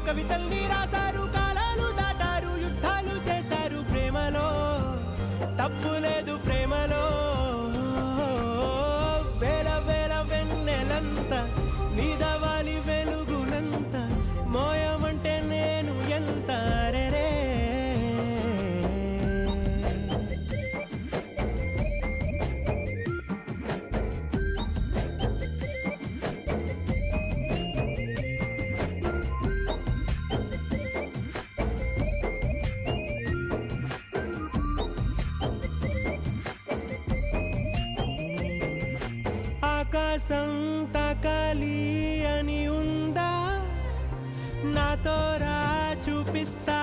కవితల్ని రాశారు, కాలాలు దాటారు, యుద్ధాలు చేశారు, ప్రేమలో తప్పు లేదు, ప్రేమలో వేల వేల వెన్నెలంత నీదవాలి వెలుగునంత, మోయమంటే నేను ఎంత రే. ఆకాశం తాకాలి అని ఉందా, నాతో రా చూపిస్తా